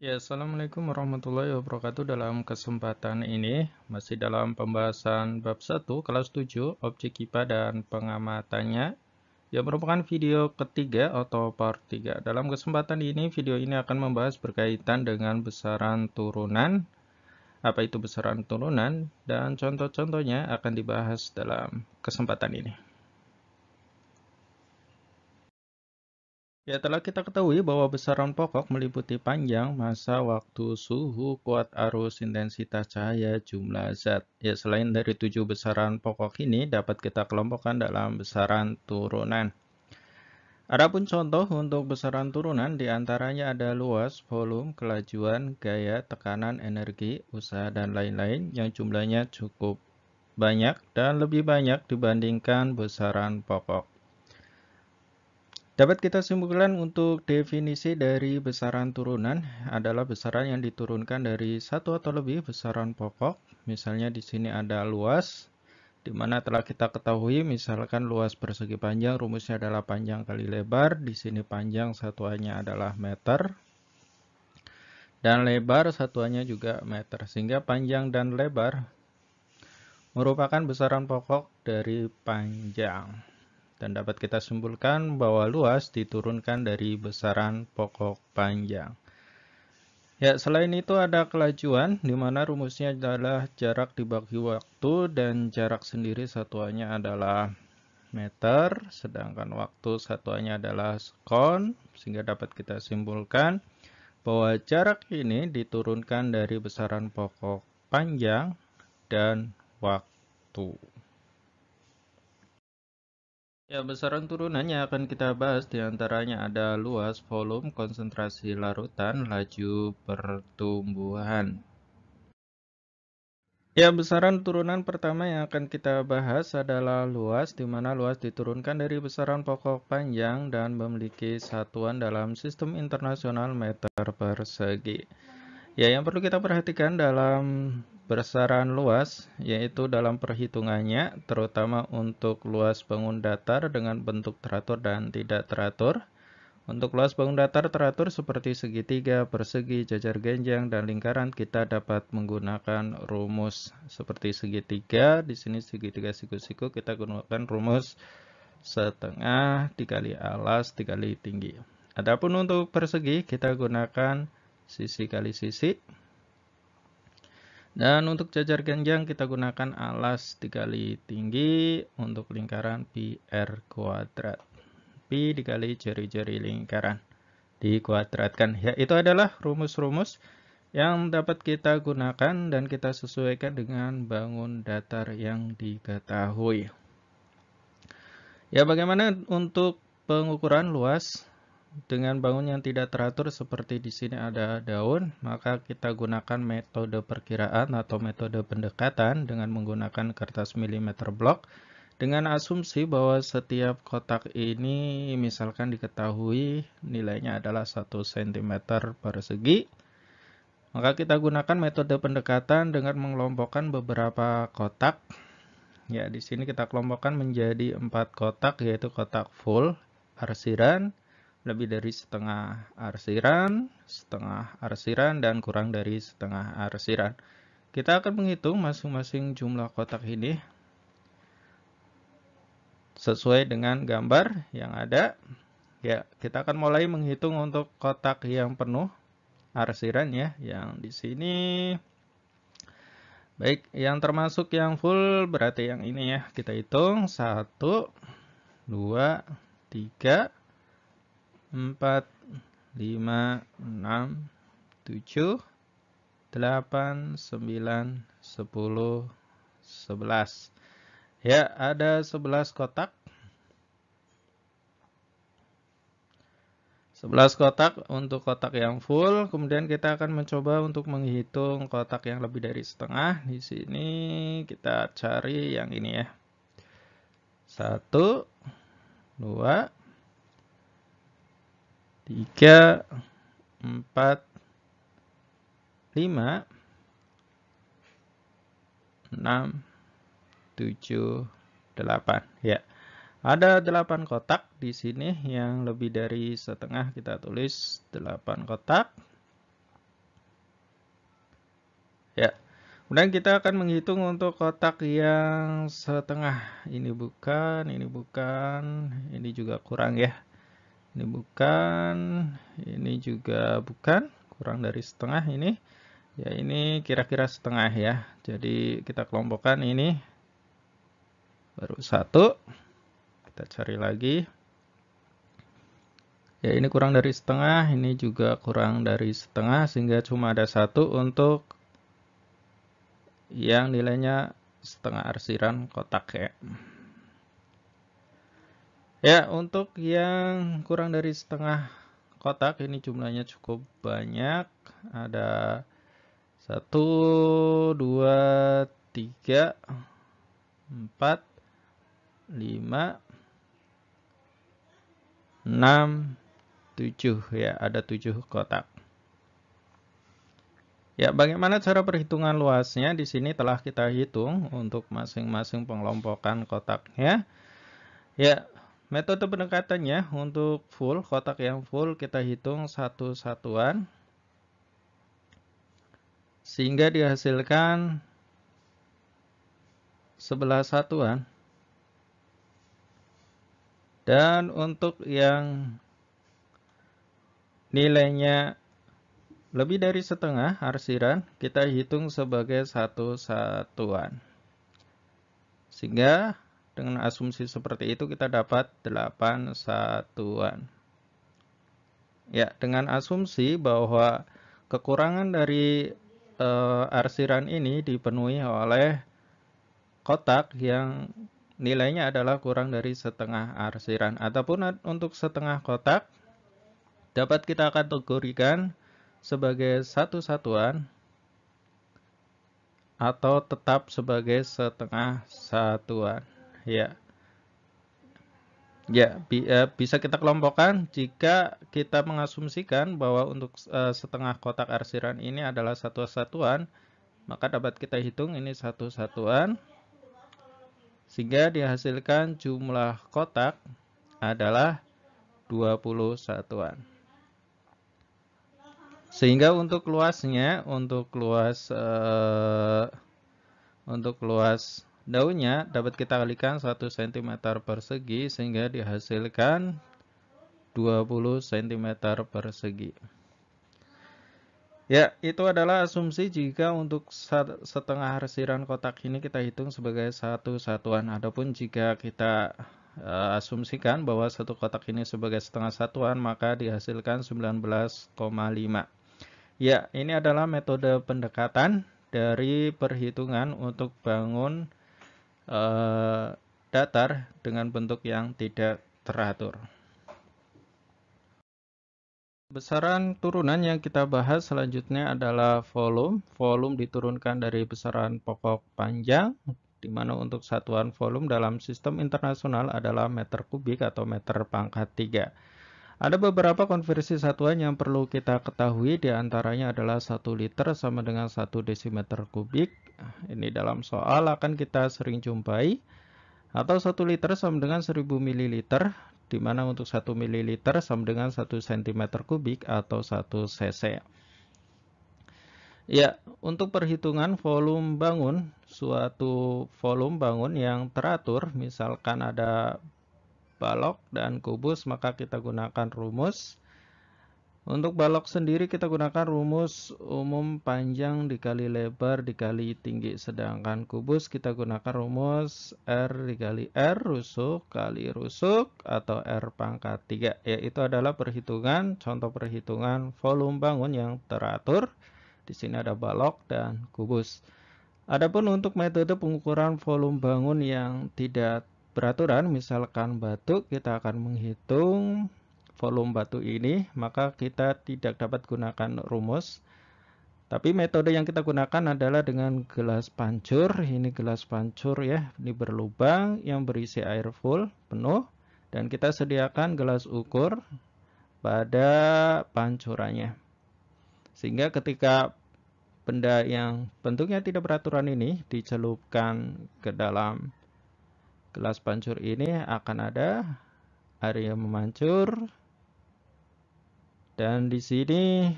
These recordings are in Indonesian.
Ya, Assalamualaikum warahmatullahi wabarakatuh. Dalam kesempatan ini, masih dalam pembahasan bab 1, kelas 7, objek IPA dan pengamatannya, yang merupakan video ketiga atau part 3. Dalam kesempatan ini, video ini akan membahas berkaitan dengan besaran turunan, apa itu besaran turunan, dan contoh-contohnya akan dibahas dalam kesempatan ini. Ya, telah kita ketahui bahwa besaran pokok meliputi panjang, massa, waktu, suhu, kuat arus, intensitas cahaya, jumlah zat. Ya, selain dari 7 besaran pokok ini dapat kita kelompokkan dalam besaran turunan. Adapun contoh untuk besaran turunan diantaranya ada luas, volume, kelajuan, gaya, tekanan, energi, usaha, dan lain-lain yang jumlahnya cukup banyak dan lebih banyak dibandingkan besaran pokok. Dapat kita simpulkan untuk definisi dari besaran turunan adalah besaran yang diturunkan dari satu atau lebih besaran pokok. Misalnya di sini ada luas, di mana telah kita ketahui misalkan luas persegi panjang rumusnya adalah panjang kali lebar. Di sini panjang satuannya adalah meter dan lebar satuannya juga meter. Sehingga panjang dan lebar merupakan besaran pokok dari panjang. Dan dapat kita simpulkan bahwa luas diturunkan dari besaran pokok panjang. Ya, selain itu ada kelajuan, di mana rumusnya adalah jarak dibagi waktu dan jarak sendiri satuannya adalah meter, sedangkan waktu satuannya adalah sekon, sehingga dapat kita simpulkan bahwa jarak ini diturunkan dari besaran pokok panjang dan waktu. Ya, besaran turunannya akan kita bahas diantaranya ada luas, volume, konsentrasi larutan, laju pertumbuhan. Ya, besaran turunan pertama yang akan kita bahas adalah luas, di mana luas diturunkan dari besaran pokok panjang dan memiliki satuan dalam sistem internasional meter persegi. Ya, yang perlu kita perhatikan dalam besaran luas, yaitu dalam perhitungannya, terutama untuk luas bangun datar dengan bentuk teratur dan tidak teratur. Untuk luas bangun datar teratur seperti segitiga, persegi, jajar genjang, dan lingkaran, kita dapat menggunakan rumus seperti segitiga. Di sini segitiga siku-siku kita gunakan rumus setengah dikali alas dikali tinggi. Adapun untuk persegi, kita gunakan sisi kali sisi. Dan untuk jajar genjang kita gunakan alas dikali tinggi, untuk lingkaran pi r kuadrat. Pi dikali jari-jari lingkaran dikuadratkan. Ya, itu adalah rumus-rumus yang dapat kita gunakan dan kita sesuaikan dengan bangun datar yang diketahui. Ya, bagaimana untuk pengukuran luas? Dengan bangun yang tidak teratur seperti di sini ada daun, maka kita gunakan metode perkiraan atau metode pendekatan dengan menggunakan kertas milimeter blok dengan asumsi bahwa setiap kotak ini misalkan diketahui nilainya adalah 1 cm persegi. Maka kita gunakan metode pendekatan dengan mengelompokkan beberapa kotak. Ya, di sini kita kelompokkan menjadi 4 kotak, yaitu kotak full arsiran, lebih dari setengah arsiran, setengah arsiran, dan kurang dari setengah arsiran. Kita akan menghitung masing-masing jumlah kotak ini sesuai dengan gambar yang ada. Ya, kita akan mulai menghitung untuk kotak yang penuh arsiran ya, yang di sini. Baik, yang termasuk yang full berarti yang ini ya. Kita hitung 1, 2, 3, 4, 5, 6, 7, 8, 9, 10, 11. Ya, ada 11 kotak. 11 kotak untuk kotak yang full. Kemudian kita akan mencoba untuk menghitung kotak yang lebih dari setengah. Di sini kita cari yang ini ya. 1, 2, 3, 4, 5, 6, 7, 8. Ya. Ada 8 kotak di sini yang lebih dari setengah, kita tulis 8 kotak. Kemudian kita akan menghitung untuk kotak yang setengah. Ini bukan, ini juga kurang ya. Ini bukan, ini juga bukan, kurang dari setengah ini. Ya ini kira-kira setengah ya. Jadi kita kelompokkan ini baru satu. Kita cari lagi. Ya ini kurang dari setengah, ini juga kurang dari setengah, sehingga cuma ada satu untuk yang nilainya setengah arsiran kotak ya. Ya untuk yang kurang dari setengah kotak ini jumlahnya cukup banyak. Ada 1, 2, 3, 4, 5, 6, 7 ya, ada 7 kotak. Ya, bagaimana cara perhitungan luasnya? Di sini telah kita hitung untuk masing-masing pengelompokan kotaknya. Ya, metode pendekatannya untuk full, kotak yang full kita hitung satu satuan. Sehingga dihasilkan 11 satuan. Dan untuk yang nilainya lebih dari setengah arsiran, kita hitung sebagai satu satuan. Sehingga dengan asumsi seperti itu kita dapat 8 satuan. Ya, dengan asumsi bahwa kekurangan dari arsiran ini dipenuhi oleh kotak yang nilainya adalah kurang dari setengah arsiran. Ataupun untuk setengah kotak dapat kita kategorikan sebagai satu satuan atau tetap sebagai setengah satuan. Ya. Ya, bisa kita kelompokkan jika kita mengasumsikan bahwa untuk setengah kotak arsiran ini adalah satu satuan, maka dapat kita hitung ini satu satuan, sehingga dihasilkan jumlah kotak adalah 20 satuan. Sehingga untuk luasnya, untuk luas daunnya dapat kita kalikan 1 cm persegi sehingga dihasilkan 20 cm persegi. Ya, itu adalah asumsi jika untuk setengah arsiran kotak ini kita hitung sebagai satu satuan. Adapun jika kita asumsikan bahwa satu kotak ini sebagai setengah satuan, maka dihasilkan 19,5. Ya, ini adalah metode pendekatan dari perhitungan untuk bangun datar dengan bentuk yang tidak teratur. Besaran turunan yang kita bahas selanjutnya adalah volume. Volume diturunkan dari besaran pokok panjang, di mana untuk satuan volume dalam sistem internasional adalah meter kubik atau meter pangkat 3. Ada beberapa konversi satuan yang perlu kita ketahui, diantaranya adalah 1 liter sama dengan 1 desimeter kubik. Ini dalam soal akan kita sering jumpai. Atau 1 liter sama dengan 1000 ml, di mana untuk 1 ml sama dengan 1 cm kubik atau 1 cc. Ya, untuk perhitungan volume bangun, suatu volume bangun yang teratur, misalkan ada balok dan kubus, maka kita gunakan rumus. Untuk balok sendiri kita gunakan rumus umum panjang dikali lebar dikali tinggi. Sedangkan kubus kita gunakan rumus R dikali R rusuk kali rusuk atau R pangkat 3. Yaitu adalah perhitungan, contoh perhitungan volume bangun yang teratur. Di sini ada balok dan kubus. Adapun untuk metode pengukuran volume bangun yang tidak beraturan, misalkan batu, kita akan menghitung volume batu ini, maka kita tidak dapat gunakan rumus. Tapi metode yang kita gunakan adalah dengan gelas pancur. Ini gelas pancur ya, ini berlubang yang berisi air full, penuh. Dan kita sediakan gelas ukur pada pancurannya. Sehingga ketika benda yang bentuknya tidak beraturan ini dicelupkan ke dalam gelas pancur ini, akan ada air yang memancur. Dan di sini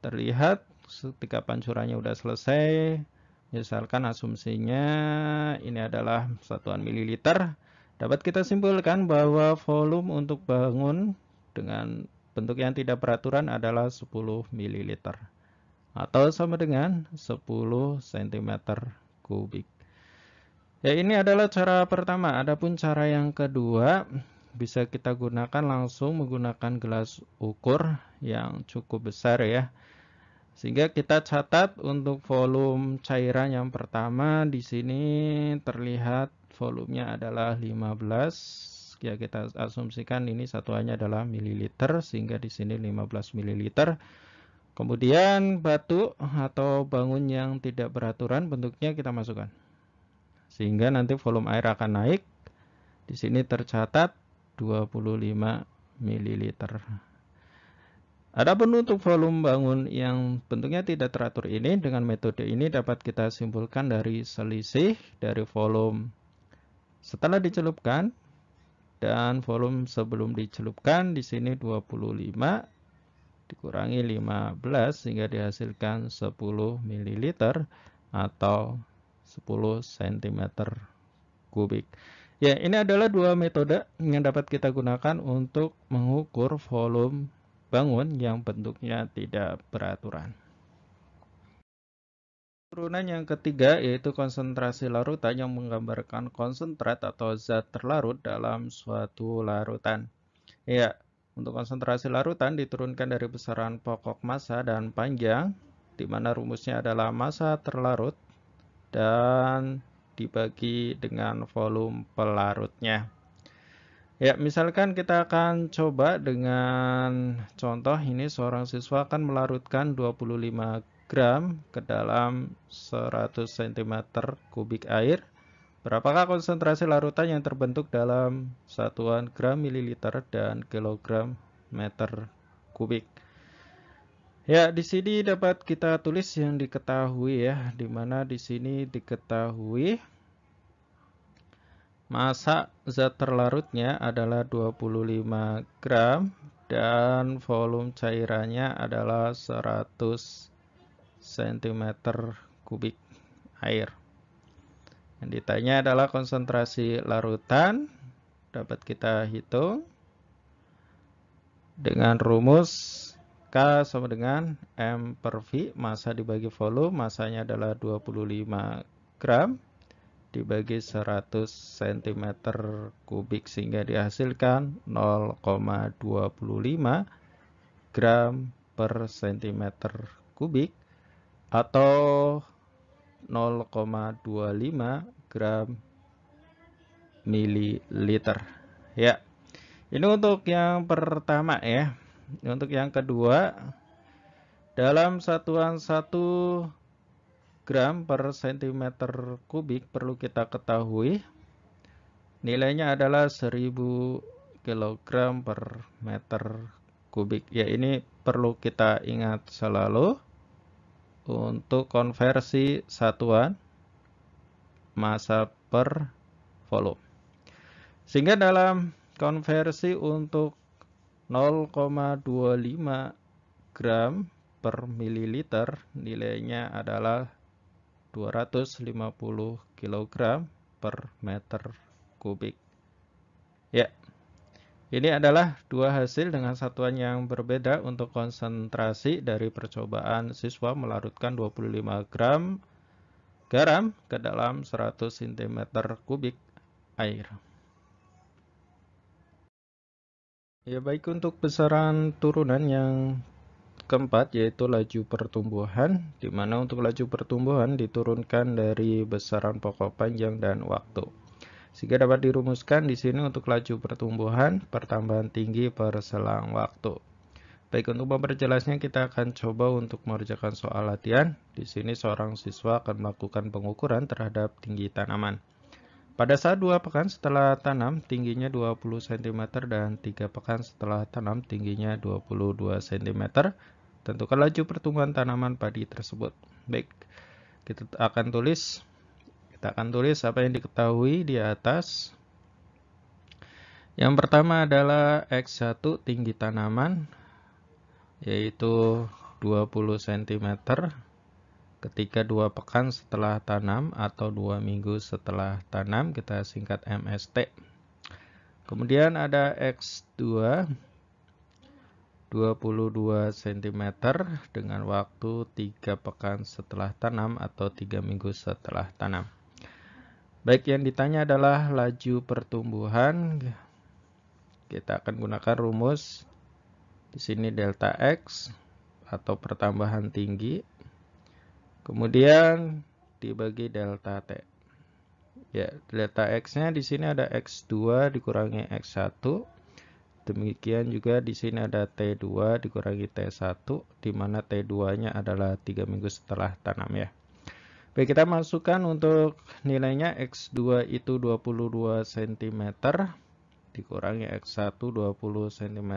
terlihat ketika pancurannya sudah selesai, Misalkan asumsinya ini adalah satuan mililiter. Dapat kita simpulkan bahwa volume untuk bangun dengan bentuk yang tidak beraturan adalah 10 ml atau sama dengan 10 cm kubik. Ya, ini adalah cara pertama. Adapun cara yang kedua bisa kita gunakan langsung menggunakan gelas ukur yang cukup besar ya. Sehingga kita catat untuk volume cairan yang pertama di sini terlihat volumenya adalah 15. Ya, kita asumsikan ini satuannya adalah mililiter sehingga di sini 15 mililiter. Kemudian batu atau bangun yang tidak beraturan bentuknya kita masukkan. Sehingga nanti volume air akan naik. Di sini tercatat 25 mililiter. Adapun untuk volume bangun yang bentuknya tidak teratur ini, dengan metode ini dapat kita simpulkan dari selisih dari volume setelah dicelupkan dan volume sebelum dicelupkan. Di sini 25 dikurangi 15 sehingga dihasilkan 10 ml atau 10 cm kubik. Ya, ini adalah dua metode yang dapat kita gunakan untuk mengukur volume bangun yang bentuknya tidak beraturan. Turunan yang ketiga yaitu konsentrasi larutan yang menggambarkan konsentrat atau zat terlarut dalam suatu larutan. Ya, untuk konsentrasi larutan diturunkan dari besaran pokok massa dan panjang, di mana rumusnya adalah massa terlarut dan dibagi dengan volume pelarutnya. Ya, misalkan kita akan coba dengan contoh ini seorang siswa akan melarutkan 25 gram ke dalam 100 cm kubik air. Berapakah konsentrasi larutan yang terbentuk dalam satuan gram mililiter dan kilogram meter kubik? Ya, di sini dapat kita tulis yang diketahui ya, di mana di sini diketahui massa zat terlarutnya adalah 25 gram dan volume cairannya adalah 100 cm kubik air. Yang ditanya adalah konsentrasi larutan, dapat kita hitung dengan rumus K sama dengan M per V, massa dibagi volume, massanya adalah 25 gram dibagi 100 cm kubik sehingga dihasilkan 0,25 gram per cm kubik atau 0,25 gram mililiter. Ya, ini untuk yang pertama ya. Untuk yang kedua, dalam satuan 1 gram per cm kubik perlu kita ketahui nilainya adalah 1000 kg per meter kubik. Ya, ini perlu kita ingat selalu untuk konversi satuan massa per volume. Sehingga dalam konversi untuk 0,25 gram per mililiter nilainya adalah 250 kg per meter kubik. Ya, ini adalah dua hasil dengan satuan yang berbeda untuk konsentrasi dari percobaan siswa melarutkan 25 gram garam ke dalam 100 cm kubik air. Ya, baik, untuk besaran turunan yang keempat yaitu laju pertumbuhan, di mana untuk laju pertumbuhan diturunkan dari besaran pokok panjang dan waktu. Sehingga dapat dirumuskan di sini untuk laju pertumbuhan pertambahan tinggi per selang waktu. Baik, untuk memperjelasnya kita akan coba untuk mengerjakan soal latihan. Di sini seorang siswa akan melakukan pengukuran terhadap tinggi tanaman. Pada saat 2 pekan setelah tanam tingginya 20 cm dan 3 pekan setelah tanam tingginya 22 cm. Tentukan laju pertumbuhan tanaman padi tersebut. Baik, kita akan tulis apa yang diketahui di atas. Yang pertama adalah X1 tinggi tanaman yaitu 20 cm. ketika 2 pekan setelah tanam atau 2 minggu setelah tanam, kita singkat MST. Kemudian ada X2 22 cm dengan waktu 3 pekan setelah tanam atau 3 minggu setelah tanam. Baik, yang ditanya adalah laju pertumbuhan. Kita akan gunakan rumus di sini delta X atau pertambahan tinggi. Kemudian dibagi delta T. Ya, delta X-nya di sini ada X2 dikurangi X1. Demikian juga di sini ada T2 dikurangi T1, di mana T2-nya adalah 3 minggu setelah tanam ya. Baik, kita masukkan untuk nilainya X2 itu 22 cm dikurangi X1 20 cm.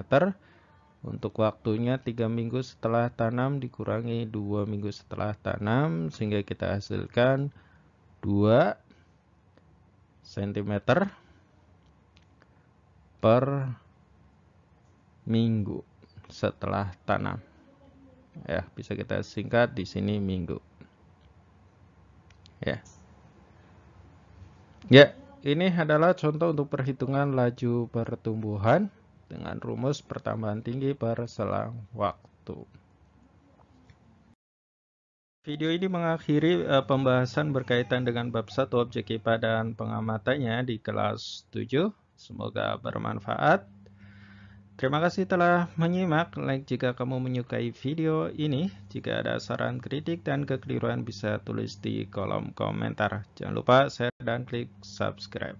Untuk waktunya 3 minggu setelah tanam dikurangi 2 minggu setelah tanam, sehingga kita hasilkan 2 cm per minggu setelah tanam. Ya, bisa kita singkat di sini minggu. Ya. Ya, ini adalah contoh untuk perhitungan laju pertumbuhan dengan rumus pertambahan tinggi per selang waktu. Video ini mengakhiri pembahasan berkaitan dengan bab 1 objek IPA dan pengamatannya di kelas 7. Semoga bermanfaat. Terima kasih telah menyimak. Like jika kamu menyukai video ini. Jika ada saran, kritik, dan kekeliruan bisa tulis di kolom komentar. Jangan lupa share dan klik subscribe.